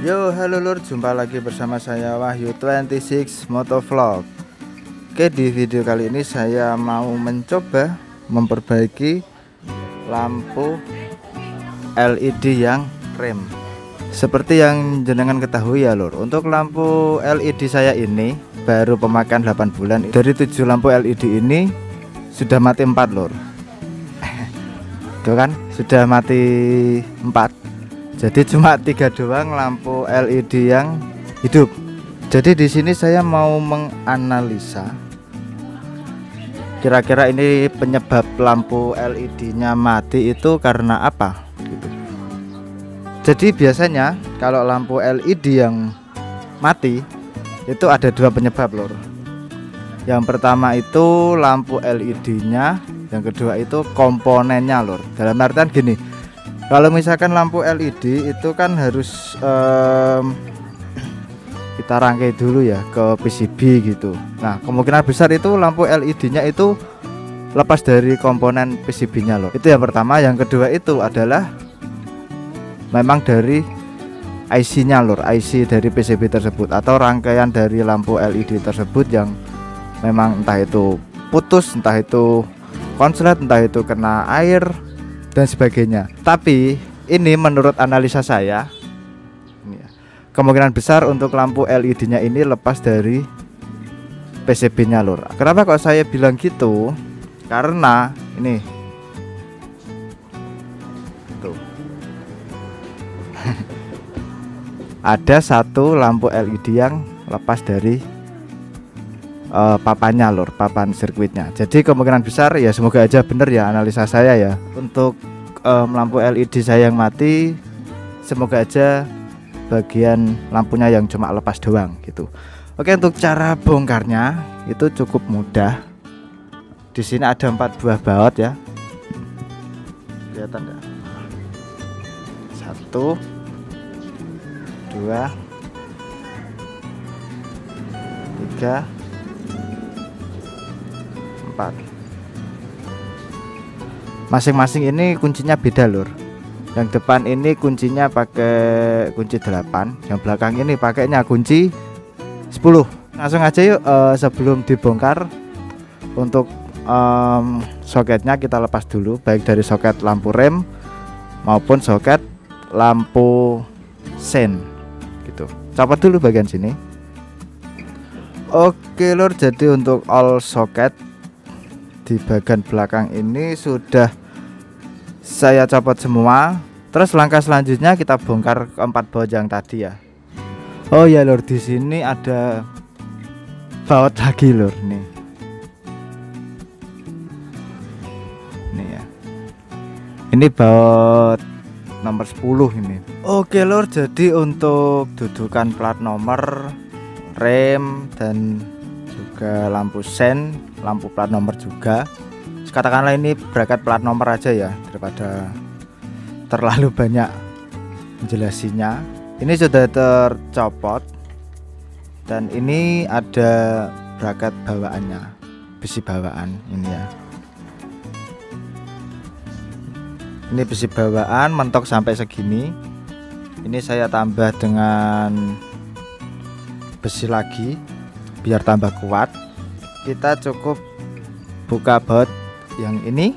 Yo, halo lur, jumpa lagi bersama saya Wahyu26 Motovlog. Oke, di video kali ini saya mau mencoba memperbaiki lampu LED yang rem. Seperti yang jenengan ketahui ya lur, untuk lampu LED saya ini baru pemakaian 8 bulan. Dari 7 lampu LED ini sudah mati 4 lur. Tuh kan, sudah mati 4. Jadi cuma 3 doang lampu LED yang hidup. Jadi di sini saya mau menganalisa kira-kira ini penyebab lampu LED-nya mati itu karena apa gitu. Jadi biasanya kalau lampu LED yang mati itu ada 2 penyebab lur. Yang pertama itu lampu LED-nya, yang kedua itu komponennya lur. Dalam artian gini, kalau misalkan lampu LED itu kan harus kita rangkai dulu ya ke PCB gitu. Nah, kemungkinan besar itu lampu LED-nya itu lepas dari komponen PCB-nya loh. Itu yang pertama. Yang kedua itu adalah memang dari IC-nya lor, IC dari PCB tersebut atau rangkaian dari lampu LED tersebut yang memang entah itu putus, entah itu konslet, entah itu kena air dan sebagainya. Tapi ini menurut analisa saya, kemungkinan besar untuk lampu LED-nya ini lepas dari PCB-nya lur. Kenapa kok saya bilang gitu? Karena ini tuh ada satu lampu LED yang lepas dari papannya lur, papan sirkuitnya. Jadi kemungkinan besar ya, semoga aja bener ya analisa saya ya. Untuk lampu LED saya yang mati, semoga aja bagian lampunya yang cuma lepas doang gitu. Oke, untuk cara bongkarnya itu cukup mudah. Di sini ada 4 buah baut ya. Kelihatan enggak? 1 2 3 4. Masing-masing ini kuncinya beda lur. Yang depan ini kuncinya pakai kunci 8, yang belakang ini pakainya kunci 10. Langsung aja yuk, sebelum dibongkar untuk soketnya kita lepas dulu, baik dari soket lampu rem maupun soket lampu sen gitu. Copot dulu bagian sini. Oke lur, jadi untuk all soket di bagian belakang ini sudah saya copot semua. Terus langkah selanjutnya kita bongkar keempat baut yang tadi ya. Oh ya lur, di sini ada baut lagi lur nih. Nih ya. Ini baut nomor 10 ini. Oke lur, jadi untuk dudukan plat nomor, rem dan juga lampu sen, lampu plat nomor juga. Katakanlah ini bracket plat nomor aja ya, daripada terlalu banyak menjelasinya. Ini sudah tercopot dan ini ada bracket bawaannya, besi bawaan ini ya. Ini besi bawaan mentok sampai segini. Ini saya tambah dengan besi lagi biar tambah kuat. Kita cukup buka baut yang ini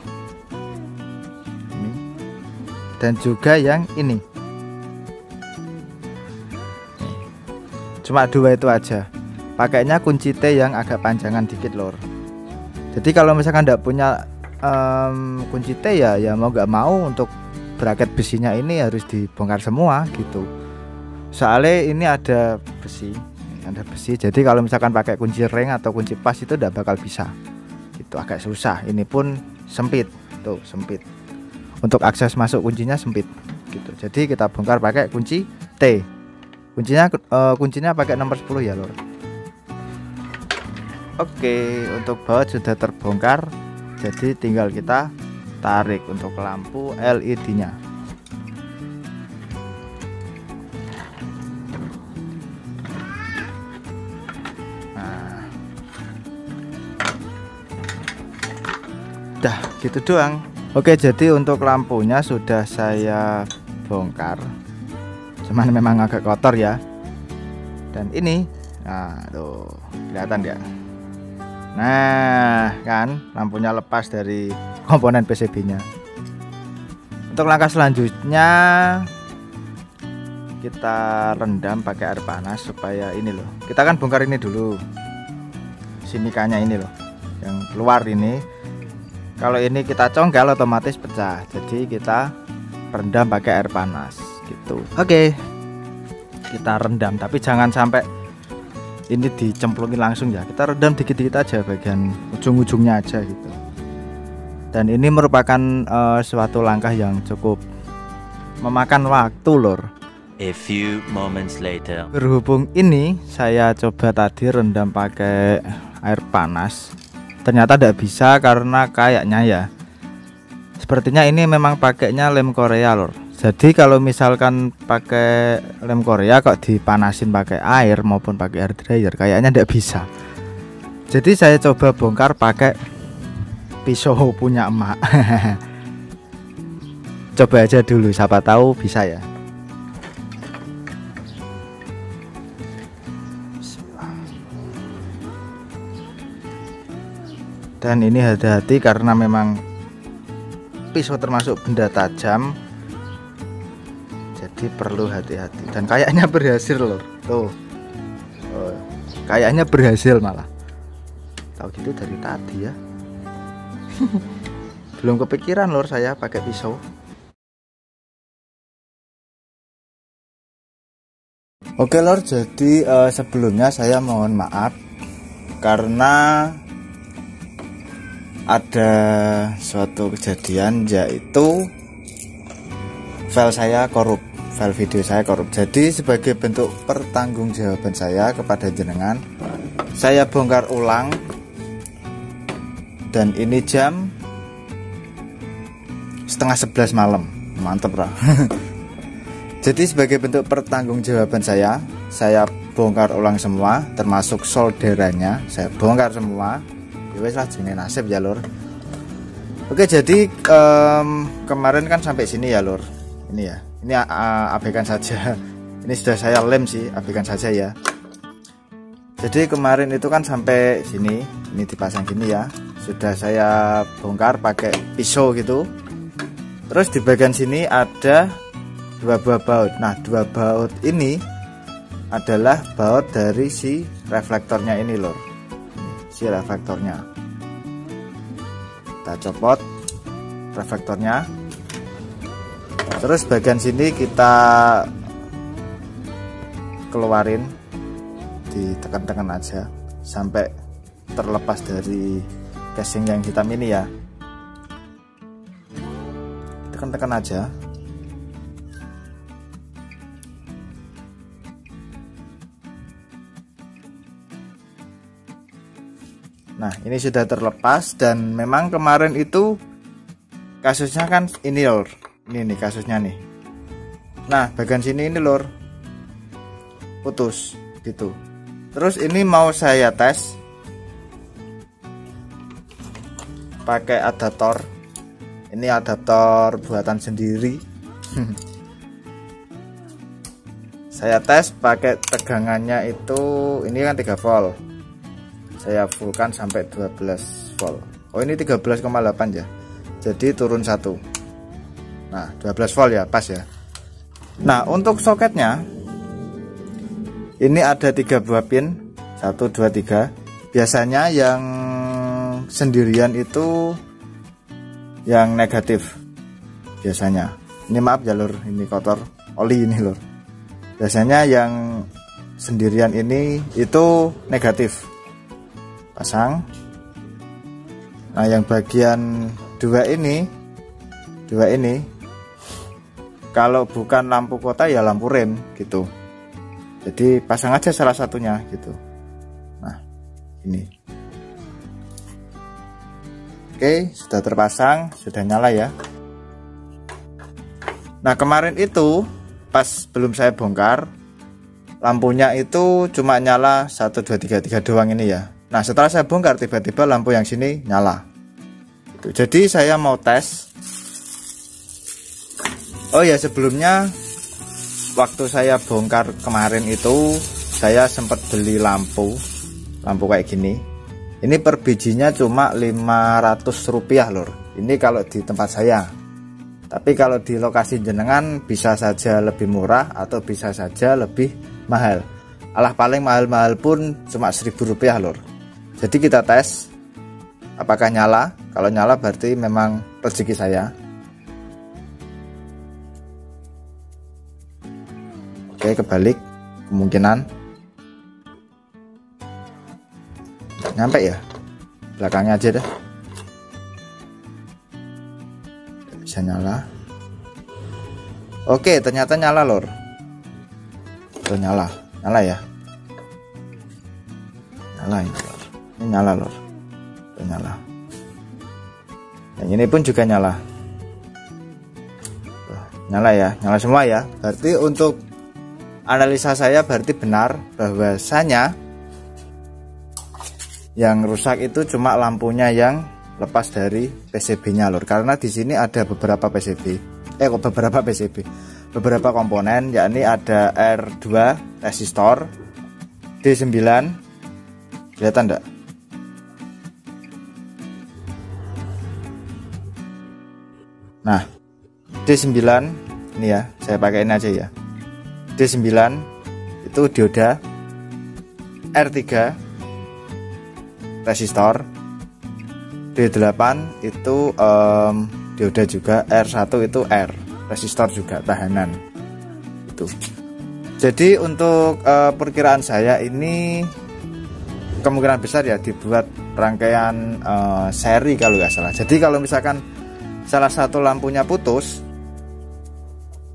dan juga yang ini. Cuma 2 itu aja. Pakainya kunci T yang agak panjangan dikit lor. Jadi kalau misalkan tidak punya kunci T ya mau nggak mau untuk bracket besinya ini harus dibongkar semua gitu. Soalnya ini ada besi. Jadi kalau misalkan pakai kunci ring atau kunci pas itu tidak bakal bisa. Itu agak susah. Ini pun sempit. Tuh, sempit. Untuk akses masuk kuncinya sempit gitu. Jadi kita bongkar pakai kunci T. Kuncinya pakai nomor 10 ya lor. Oke, untuk baut sudah terbongkar. Jadi tinggal kita tarik untuk lampu LED-nya. Dah gitu doang. Oke, jadi untuk lampunya sudah saya bongkar. cuman memang agak kotor ya. Dan ini, nah tuh kelihatan ya. Nah kan lampunya lepas dari komponen PCB-nya. Untuk langkah selanjutnya kita rendam pakai air panas supaya ini loh. Kita kan bongkar ini dulu, simikanya ini loh, yang keluar ini. Kalau ini kita congkel otomatis pecah. Jadi kita rendam pakai air panas gitu. Oke, kita rendam, tapi jangan sampai ini dicemplungin langsung ya. Kita rendam dikit-dikit aja, bagian ujung-ujungnya aja gitu. Dan ini merupakan suatu langkah yang cukup memakan waktu lor. A few moments later. Berhubung ini saya coba tadi rendam pakai air panas, ternyata tidak bisa karena kayaknya ya, sepertinya ini memang pakainya lem Korea lor. Jadi kalau misalkan pakai lem Korea kok dipanasin pakai air maupun pakai air dryer, kayaknya tidak bisa. Jadi saya coba bongkar pakai pisau punya emak. Coba aja dulu, siapa tahu bisa ya. Dan ini hati-hati karena memang pisau termasuk benda tajam, jadi perlu hati-hati. Dan kayaknya berhasil lor. Tuh, kayaknya berhasil malah. Tahu gitu dari tadi ya. Belum kepikiran lor saya pakai pisau. Oke lor, jadi sebelumnya saya mohon maaf karena ada suatu kejadian, yaitu file saya korup, file video saya korup. Jadi sebagai bentuk pertanggungjawaban saya kepada jenengan, saya bongkar ulang. Dan ini jam 10:30 malam, mantep lah. Jadi sebagai bentuk pertanggungjawaban saya bongkar ulang semua, termasuk solderannya, saya bongkar semua. Wes lah jenis nasib ya lur. Oke, jadi kemarin kan sampai sini ya lur. Ini ya, ini abaikan saja. Ini sudah saya lem sih, abaikan saja ya. Jadi kemarin itu kan sampai sini, ini dipasang gini ya. Sudah saya bongkar pakai pisau gitu. Terus di bagian sini ada 2 buah baut. Nah, 2 baut ini adalah baut dari si reflektornya ini lur. Si reflektornya kita copot reflektornya, terus bagian sini kita keluarin, ditekan-tekan aja sampai terlepas dari casing yang hitam ini ya, tekan-tekan aja. Nah, ini sudah terlepas. Dan memang kemarin itu kasusnya kan ini lor, ini nih kasusnya nih. Nah, bagian sini ini lor putus gitu. Terus ini mau saya tes pakai adaptor. Ini adaptor buatan sendiri. Saya tes pakai tegangannya itu, ini kan 3 volt. Saya fullkan sampai 12 volt. Oh, ini 13,8 ya. Jadi turun 1. Nah, 12 volt ya, pas ya. Nah, untuk soketnya ini ada 3 buah pin, 1 2 3. Biasanya yang sendirian itu yang negatif. Biasanya. Ini maaf ya lur, ini kotor oli ini lur. Biasanya yang sendirian ini itu negatif. Pasang. Nah, yang bagian dua ini kalau bukan lampu kota ya lampu rem gitu. Jadi pasang aja salah satunya gitu. Nah, ini. Oke, sudah terpasang, sudah nyala ya. Nah, kemarin itu pas belum saya bongkar, lampunya itu cuma nyala 1 2 3 3 doang ini ya. Nah, setelah saya bongkar tiba-tiba lampu yang sini nyala. Jadi saya mau tes. Oh ya, sebelumnya waktu saya bongkar kemarin itu saya sempat beli lampu kayak gini. Ini per bijinya cuma 500 rupiah lur. Ini kalau di tempat saya. Tapi kalau di lokasi jenengan bisa saja lebih murah atau bisa saja lebih mahal. Alah paling mahal-mahal pun cuma 1000 rupiah lur. Jadi kita tes apakah nyala. Kalau nyala berarti memang rezeki saya. Oke, kebalik kemungkinan nggak nyampe ya, belakangnya aja deh. Nggak bisa nyala. Oke, ternyata nyala lor. Tuh nyala ya, nyala ini lor. Ini nyala lor. Tuh nyala. Yang ini pun juga nyala. Tuh, nyala ya, nyala semua ya. Berarti untuk analisa saya berarti benar bahwasanya yang rusak itu cuma lampunya yang lepas dari PCB-nya lur. Karena di sini ada beberapa beberapa komponen, yakni ada R2 resistor, D9, kelihatan enggak? Nah, D9 ini ya, saya pakai ini aja ya. D9 itu dioda, R3 resistor, D8 itu dioda juga, R1 itu R resistor juga tahanan itu. Jadi untuk perkiraan saya ini kemungkinan besar ya dibuat rangkaian seri kalau nggak salah. Jadi kalau misalkan salah satu lampunya putus,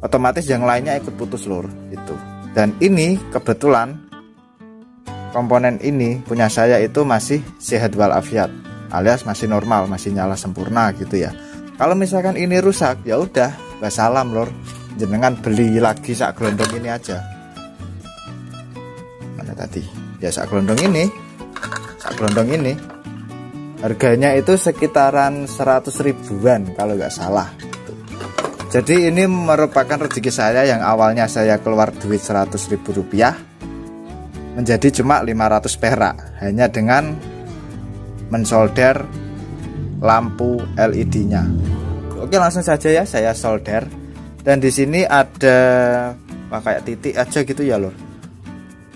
otomatis yang lainnya ikut putus lur itu. Dan ini kebetulan komponen ini punya saya itu masih sehat walafiat, alias masih normal, masih nyala sempurna gitu ya. Kalau misalkan ini rusak, ya udah wassalam lur, jenengan beli lagi sak gelondong ini aja. Mana tadi ya, sak gelondong ini harganya itu sekitaran 100 ribuan kalau nggak salah. Jadi ini merupakan rezeki saya yang awalnya saya keluar duit 100 ribu rupiah menjadi cuma 500 perak hanya dengan mensolder lampu LED-nya. Oke, langsung saja ya saya solder. Dan di sini ada kayak titik aja gitu ya lur.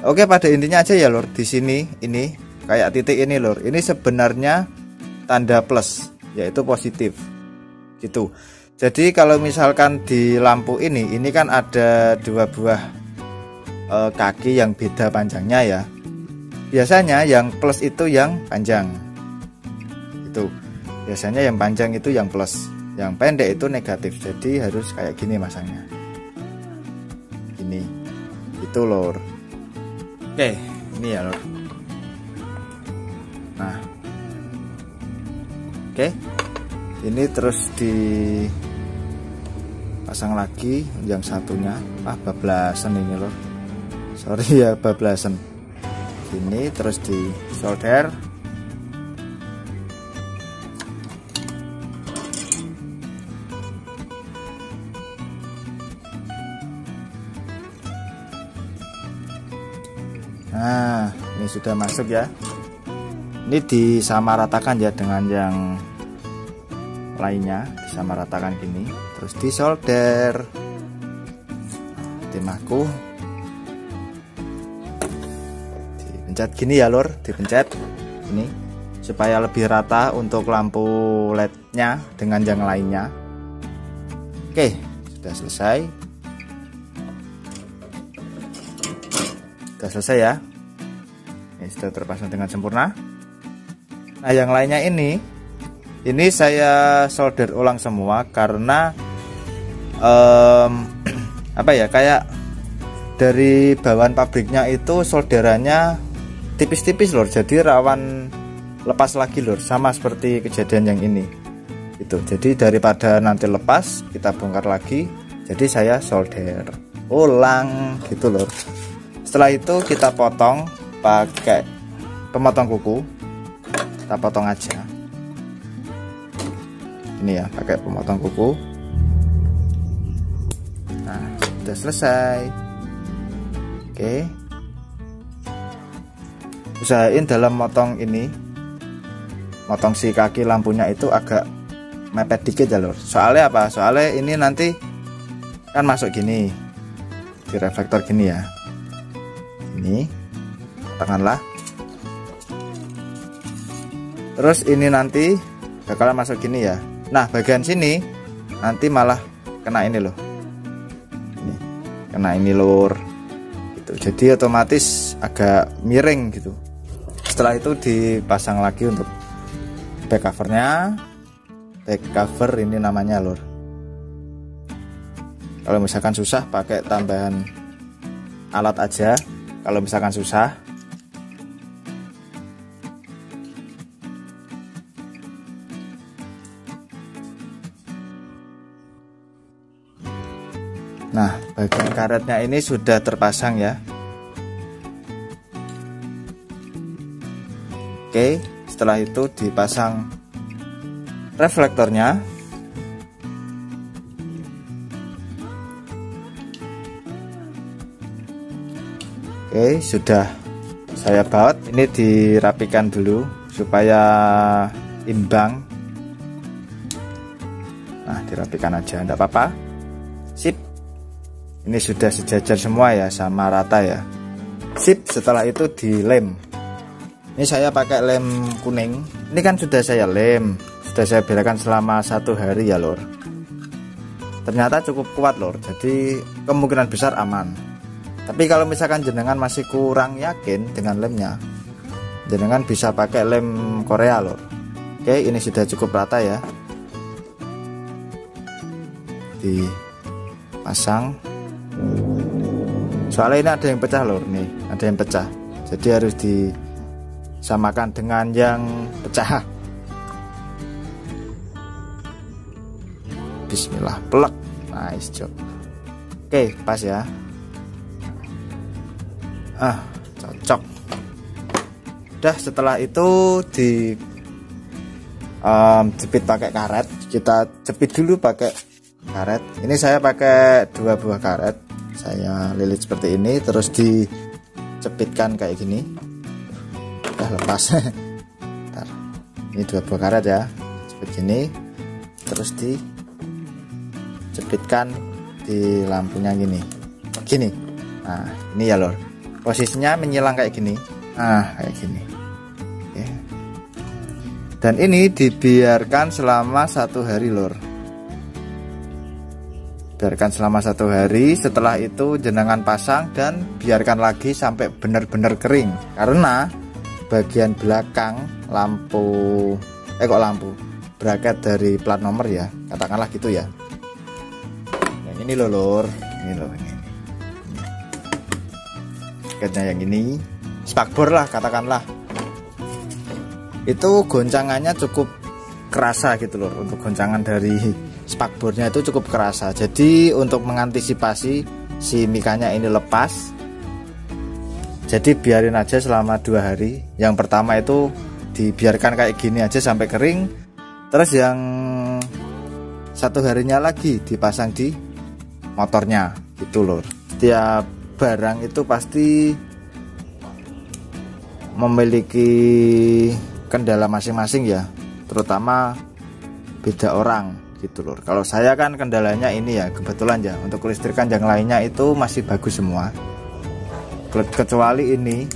Oke, pada intinya aja ya lur, di sini ini kayak titik ini lur. Ini sebenarnya tanda plus, yaitu positif gitu. Jadi kalau misalkan di lampu ini kan ada dua buah kaki yang beda panjangnya ya. Biasanya yang plus itu yang panjang. Itu. Biasanya yang panjang itu yang plus, yang pendek itu negatif. Jadi harus kayak gini masangnya. Gini. Itu lor. Oke, ini ya lor. Nah. Oke. Ini terus dipasang lagi yang satunya. Bablasan ini lor. Sorry ya, bablasan. Ini terus di solder. Nah, ini sudah masuk ya. Ini disamaratakan ya dengan yang lainnya, disamaratakan gini, terus disolder. Timahku dipencet gini ya lur, dipencet ini supaya lebih rata untuk lampu LED-nya dengan yang lainnya. Oke, sudah selesai. Sudah selesai ya. Ini sudah terpasang dengan sempurna. Nah, yang lainnya ini saya solder ulang semua karena apa ya, kayak dari bawaan pabriknya itu solderannya tipis-tipis lor, jadi rawan lepas lagi lor, sama seperti kejadian yang ini itu. Jadi daripada nanti lepas, kita bongkar lagi, jadi saya solder ulang gitu lor. Setelah itu kita potong pakai pemotong kuku, kita potong aja ini ya, pakai pemotong kuku. Nah, sudah selesai. Oke, usahain dalam motong ini, motong si kaki lampunya itu agak mepet dikit ya lur. Soalnya apa? Soalnya ini nanti kan masuk gini di reflektor gini ya, ini katakanlah. Terus ini nanti bakalan masuk gini ya. Nah bagian sini nanti malah kena ini loh, ini kena ini lur gitu. Jadi otomatis agak miring gitu. Setelah itu dipasang lagi untuk back covernya. Back cover ini namanya lur. Kalau misalkan susah pakai tambahan alat aja. Kalau misalkan susah, nah bagian karetnya ini sudah terpasang ya. Oke, setelah itu dipasang reflektornya. Oke, sudah saya baut. Ini dirapikan dulu supaya imbang. Nah, dirapikan aja, enggak apa-apa. Sip. Ini sudah sejajar semua ya, sama rata ya. Sip, setelah itu dilem. Ini saya pakai lem kuning. Ini kan sudah saya lem, sudah saya biarkan selama 1 hari ya lor. Ternyata cukup kuat lor, jadi kemungkinan besar aman. Tapi kalau misalkan jenengan masih kurang yakin dengan lemnya, jenengan bisa pakai lem Korea lor. Oke, ini sudah cukup rata ya. Dipasang. Soalnya ini ada yang pecah lor, nih ada yang pecah, jadi harus disamakan dengan yang pecah. Bismillah, plek, nice job. Oke, pas ya. Cocok. Udah, setelah itu jepit pakai karet. Kita jepit dulu pakai karet. Ini saya pakai 2 buah karet. Saya lilit seperti ini, terus dicepitkan kayak gini. Udah lepas. Bentar. Ini 2 buah karet ya. Jepit gini, terus dicepitkan di lampunya gini. Nah, ini ya lor. Posisinya menyilang kayak gini. Nah, kayak gini. Oke. Dan ini dibiarkan selama 1 hari lor. Biarkan selama 1 hari. Setelah itu jenengan pasang dan biarkan lagi sampai benar-benar kering. Karena bagian belakang lampu braket dari plat nomor ya, katakanlah gitu ya. Yang ini loh lor, ini loh ini. Braketnya yang ini, spakbor lah katakanlah. Itu goncangannya cukup kerasa gitu loh. Untuk goncangan dari spakbornya itu cukup kerasa. Jadi untuk mengantisipasi si mikanya ini lepas, jadi biarin aja selama 2 hari. Yang pertama itu dibiarkan kayak gini aja sampai kering. Terus yang 1 harinya lagi dipasang di motornya gitu loh. Setiap barang itu pasti memiliki kendala masing-masing ya, terutama beda orang gitu loh. Kalau saya kan kendalanya ini ya, kebetulan ya untuk kelistrikan yang lainnya itu masih bagus semua, kecuali ini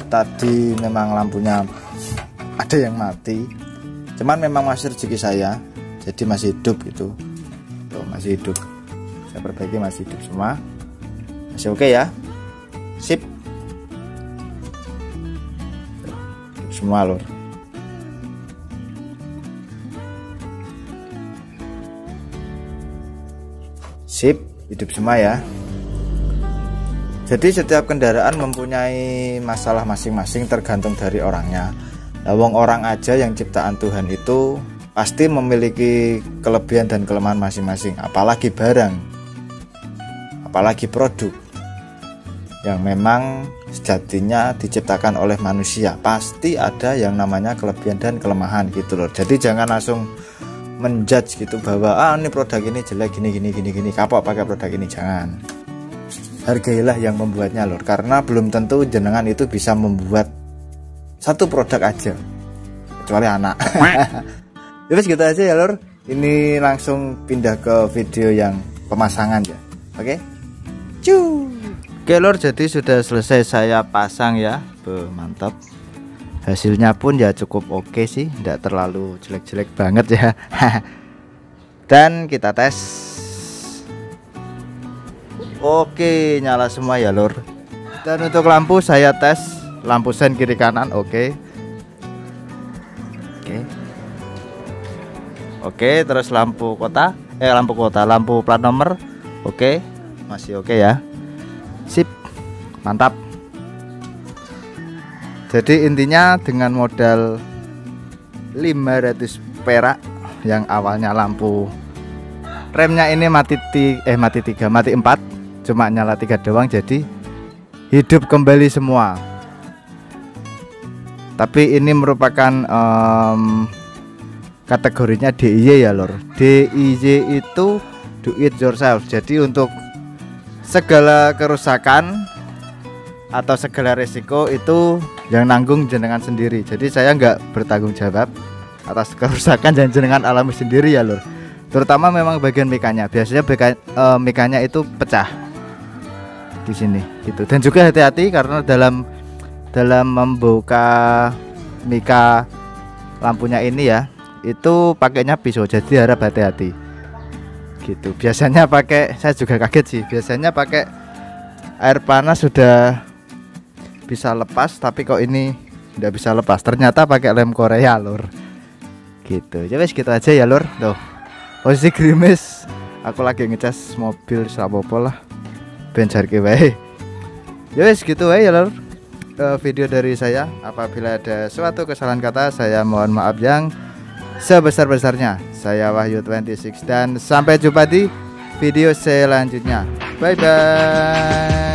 tadi memang lampunya ada yang mati, cuman memang masih rezeki saya, jadi masih hidup gitu. Tuh, masih hidup, saya perbaiki, masih hidup semua, masih oke ya. Sip, hidup semua lor. Sip, hidup semua ya. Jadi setiap kendaraan mempunyai masalah masing-masing tergantung dari orangnya. Wong orang aja yang ciptaan Tuhan itu pasti memiliki kelebihan dan kelemahan masing-masing. Apalagi barang, apalagi produk yang memang sejatinya diciptakan oleh manusia, pasti ada yang namanya kelebihan dan kelemahan gitu loh. Jadi jangan langsung menjudge gitu bahwa ini produk ini jelek gini kapok pakai produk ini, jangan. hargailah yang membuatnya lur, karena belum tentu jenengan itu bisa membuat satu produk aja, kecuali anak. Terus gitu aja ya lur. Ini langsung pindah ke video yang pemasangan ya. Oke. Oke lur, jadi sudah selesai saya pasang ya. Mantap. Hasilnya pun ya cukup oke sih, tidak terlalu jelek-jelek banget ya. Dan kita tes. Oke, nyala semua ya lur. Dan untuk lampu saya tes lampu sen kiri kanan. Oke. Oke, terus lampu lampu plat nomor. Oke, masih oke ya. Sip, mantap. Jadi intinya dengan modal 500 perak yang awalnya lampu remnya ini mati 4, cuma nyala 3 doang, jadi hidup kembali semua. Tapi ini merupakan kategorinya DIY ya lor. DIY itu do it yourself. Jadi untuk segala kerusakan atau segala resiko itu yang nanggung jenengan sendiri. Jadi saya nggak bertanggung jawab atas kerusakan dan jenengan alami sendiri ya lor. Terutama memang bagian mikanya. Biasanya mikanya itu pecah di sini gitu. Dan juga hati-hati karena dalam membuka mika lampunya ini ya, itu pakainya pisau, jadi harap hati-hati gitu. Biasanya pakai, saya juga kaget sih, biasanya pakai air panas sudah bisa lepas, tapi kok ini tidak bisa lepas, ternyata pakai lem Korea lur gitu. Ya wes gitu aja ya lur. Tuh posisi gerimis, aku lagi ngecas mobil sapopo lah ben jarke wae. Ya wes gitu wae ya lur. Video dari saya, apabila ada suatu kesalahan kata saya mohon maaf yang sebesar-besarnya. Saya Wahyu26 dan sampai jumpa di video selanjutnya. Bye bye.